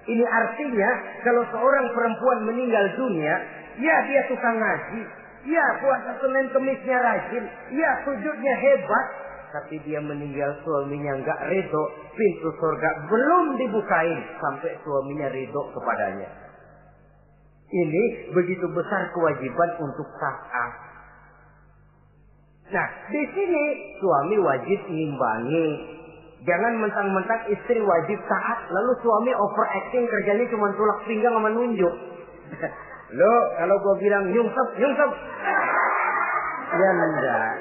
Ini artinya kalau seorang perempuan meninggal dunia, ya dia suka ngaji, ya puasa Senin Kemisnya rajin, ya sujudnya hebat, tapi dia meninggal suaminya enggak ridho, pintu surga belum dibukain sampai suaminya ridho kepadanya. Ini begitu besar kewajiban untuk taat. Nah, di sini suami wajib ngimbangi. Jangan mentang-mentang istri wajib taat, lalu suami overacting, kerjanya cuma tulak pinggang sama nunjuk. Lo, kalau gue bilang nyungsep, ya enggak.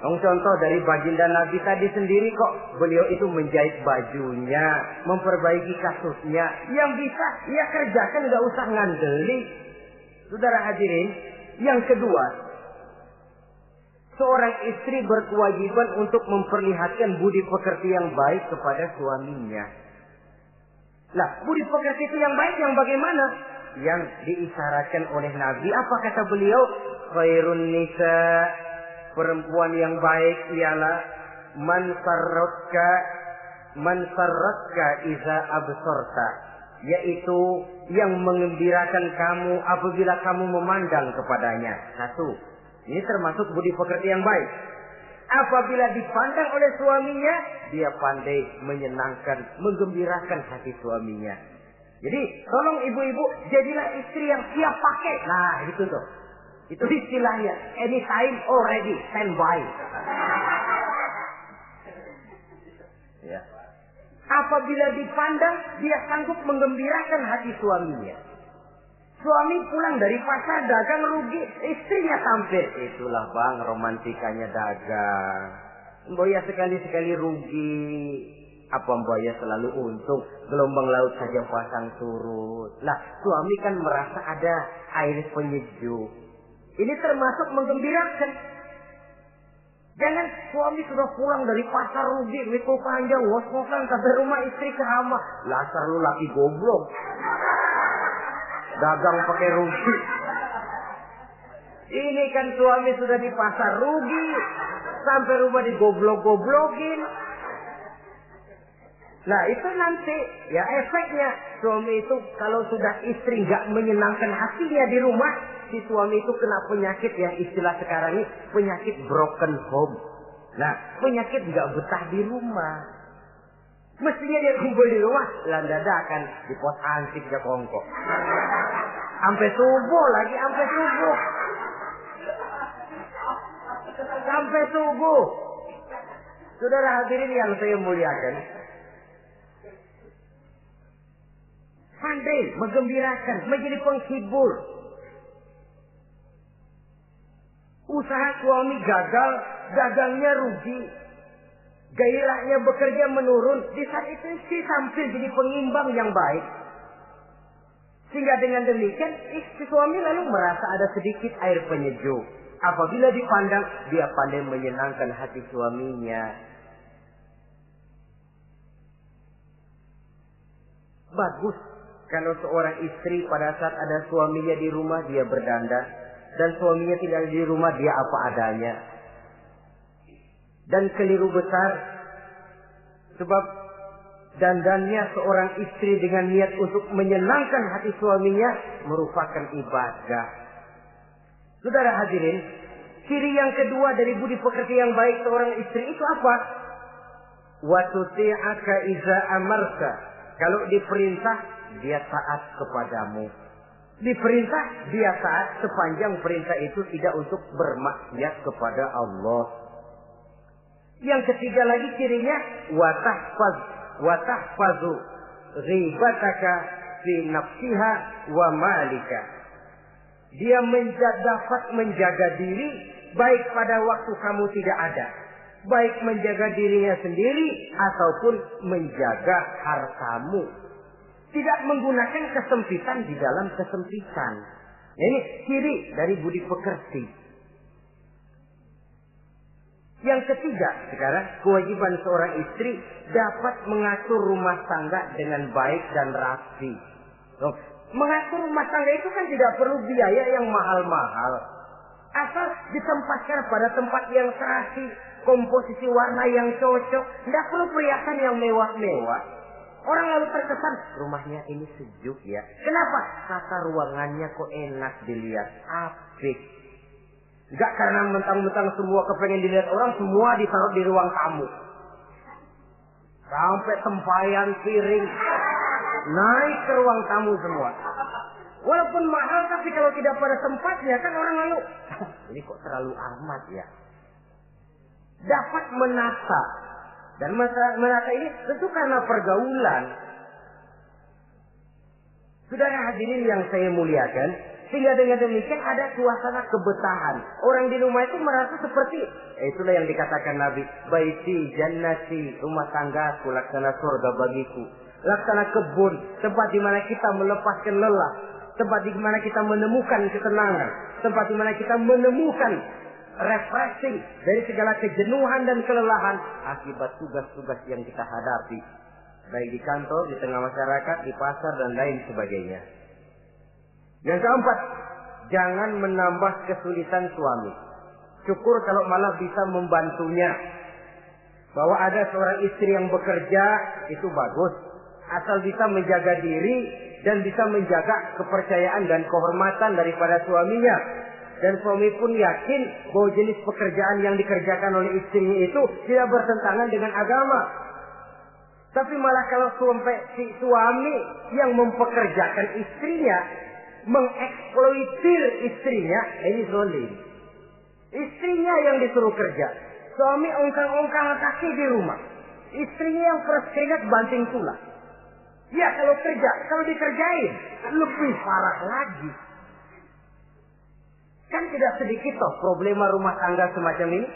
Contoh dari baginda Nabi tadi sendiri kok, beliau itu menjahit bajunya, memperbaiki kasusnya. Yang bisa, ya kerjakan, nggak usah ngandeli. Saudara hadirin, yang kedua, seorang istri berkewajiban untuk memperlihatkan budi pekerti yang baik kepada suaminya. Lah, budi pekerti itu yang baik yang bagaimana? Yang diisyaratkan oleh Nabi. Apa kata beliau? Khairun nisa, perempuan yang baik ialah man sarratka iza absorta, yaitu yang mengembirakan kamu apabila kamu memandang kepadanya. Satu, ini termasuk budi pekerti yang baik. Apabila dipandang oleh suaminya, dia pandai menyenangkan, menggembirakan hati suaminya. Jadi tolong ibu-ibu, jadilah istri yang siap pakai. Nah itu tuh, itu istilahnya, anytime already standby. Ya. Apabila dipandang, dia sanggup menggembirakan hati suaminya. Suami pulang dari pasar dagang rugi, istrinya tampil. Itulah bang, romantikanya dagang. Mboya sekali-sekali rugi, apa mboya selalu untung? Gelombang laut saja pasang surut. Lah, suami kan merasa ada air penyejuk. Ini termasuk menggembirakan. Jangan suami sudah pulang dari pasar rugi, mikul panjang, ngos-ngosan sampai rumah istri kehama. Lasar lu laki goblok. Dagang pakai rugi. Ini kan suami sudah di pasar rugi, sampai rumah digoblok-goblokin. Nah itu nanti ya efeknya, suami itu kalau sudah istri nggak menyenangkan hatinya di rumah, si suami itu kena penyakit yang istilah sekarang ini penyakit broken home. Nah penyakit nggak betah di rumah. Mestinya dia kumpul di rumah, landada akan di pos ansik ya kongkok. Sampai subuh lagi, sampai subuh. Sampai subuh. Saudara hadirin yang saya muliakan, pandai menggembirakan, menjadi penghibur. Usaha suami gagal, dagangnya rugi, gairahnya bekerja menurun. Di saat itu istri tampil jadi pengimbang yang baik. Sehingga dengan demikian istri suami lalu merasa ada sedikit air penyejuk. Apabila dipandang, dia pandai menyenangkan hati suaminya. Bagus kalau seorang istri pada saat ada suaminya di rumah dia berdandan, dan suaminya tidak ada di rumah dia apa adanya. Dan keliru besar, sebab dandannya seorang istri dengan niat untuk menyenangkan hati suaminya merupakan ibadah. Saudara hadirin, ciri yang kedua dari budi pekerti yang baik seorang istri itu apa? Wa tuti'aka iza amarta. Kalau diperintah, dia taat kepadamu. Diperintah, dia taat sepanjang perintah itu tidak untuk bermaksiat kepada Allah. Yang ketiga lagi cirinya, watahfazu ghibataka fi nafsiha wa malika. Dia dapat menjaga diri baik pada waktu kamu tidak ada, baik menjaga dirinya sendiri ataupun menjaga hartamu. Tidak menggunakan kesempitan di dalam kesempitan. Ini ciri dari budi pekerti. Yang ketiga, sekarang kewajiban seorang istri dapat mengatur rumah tangga dengan baik dan rapi. Mengatur rumah tangga itu kan tidak perlu biaya yang mahal-mahal. Asal ditempatkan pada tempat yang serasi, komposisi warna yang cocok, tidak perlu perhiasan yang mewah-mewah. Orang lalu terkesan, rumahnya ini sejuk ya. Kenapa? Tata ruangannya kok enak dilihat, apik. Enggak karena mentang-mentang semua kepengen dilihat orang, semua ditaruh di ruang tamu. Sampai tempayan piring naik ke ruang tamu semua. Walaupun mahal, tapi kalau tidak pada tempatnya kan orang lalu, ini kok terlalu amat ya. Dapat menata. Dan menata ini tentu karena pergaulan. Saudara hadirin yang saya muliakan, sehingga dengan demikian ada suasana kebetahan. Orang di rumah itu merasa seperti, itulah yang dikatakan Nabi, baiti jannati, rumah tanggaku laksana surga bagiku. Laksana kebun, tempat di mana kita melepaskan lelah, tempat di mana kita menemukan ketenangan, tempat di mana kita menemukan refreshing dari segala kejenuhan dan kelelahan akibat tugas-tugas yang kita hadapi, baik di kantor, di tengah masyarakat, di pasar dan lain sebagainya. Yang keempat, jangan menambah kesulitan suami. Syukur kalau malah bisa membantunya. Bahwa ada seorang istri yang bekerja itu bagus, asal bisa menjaga diri dan bisa menjaga kepercayaan dan kehormatan daripada suaminya. Dan suami pun yakin bahwa jenis pekerjaan yang dikerjakan oleh istrinya itu tidak bertentangan dengan agama. Tapi malah kalau si suami yang mempekerjakan istrinya, mengeksploitir istrinya, ini zalim. Istrinya yang disuruh kerja, suami ongkang-ongkang kaki di rumah, istrinya yang keras keringat banting tulang. Ya kalau kerja, kalau dikerjain lebih parah lagi. Kan tidak sedikit toh problema rumah tangga semacam ini.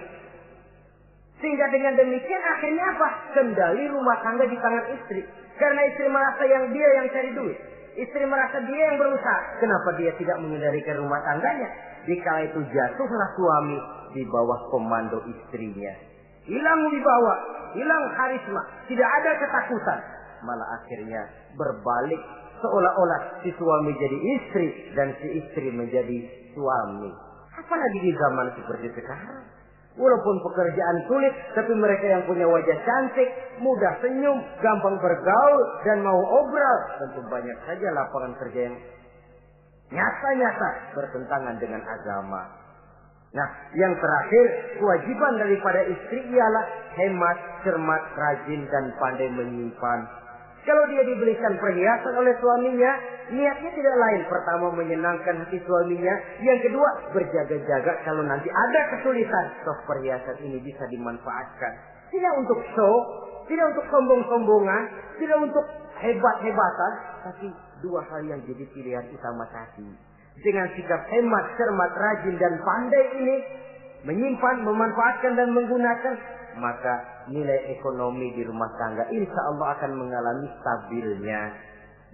Sehingga dengan demikian akhirnya apa? Kendali rumah tangga di tangan istri. Karena istri merasa dia yang cari duit. Istri merasa dia yang berusaha. Kenapa dia tidak mengendalikan rumah tangganya? Dikala itu jatuhlah suami di bawah komando istrinya. Hilang wibawa, hilang karisma, tidak ada ketakutan. Malah akhirnya berbalik seolah-olah si suami jadi istri dan si istri menjadi suami. Apalagi di zaman seperti sekarang. Walaupun pekerjaan sulit, tapi mereka yang punya wajah cantik, mudah senyum, gampang bergaul, dan mau obral. Tentu banyak saja lapangan kerja yang nyata-nyata bertentangan dengan agama. Nah, yang terakhir, kewajiban daripada istri ialah hemat, cermat, rajin, dan pandai menyimpan. Kalau dia dibelikan perhiasan oleh suaminya, niatnya tidak lain. Pertama, menyenangkan hati suaminya. Yang kedua, berjaga-jaga kalau nanti ada kesulitan, toh perhiasan ini bisa dimanfaatkan. Tidak untuk show, tidak untuk sombong-sombongan, tidak untuk hebat-hebatan, tapi dua hal yang jadi pilihan utama tadi. Dengan sikap hemat, cermat, rajin, dan pandai ini, menyimpan, memanfaatkan, dan menggunakan, maka nilai ekonomi di rumah tangga insya Allah akan mengalami stabilnya.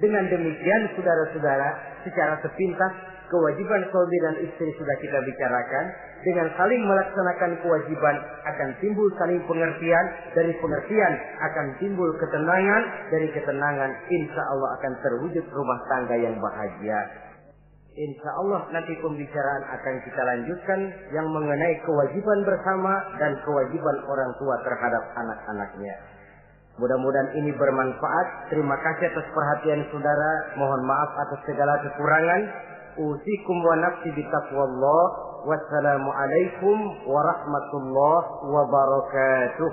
Dengan demikian saudara-saudara, secara sepintas kewajiban suami dan istri sudah kita bicarakan. Dengan saling melaksanakan kewajiban akan timbul saling pengertian. Dari pengertian akan timbul ketenangan. Dari ketenangan insya Allah akan terwujud rumah tangga yang bahagia. Insya Allah nanti pembicaraan akan kita lanjutkan yang mengenai kewajiban bersama dan kewajiban orang tua terhadap anak-anaknya. Mudah-mudahan ini bermanfaat. Terima kasih atas perhatian saudara. Mohon maaf atas segala kekurangan. Usikum wa nafsi bitaqwallah. Wassalamualaikum warahmatullahi wabarakatuh.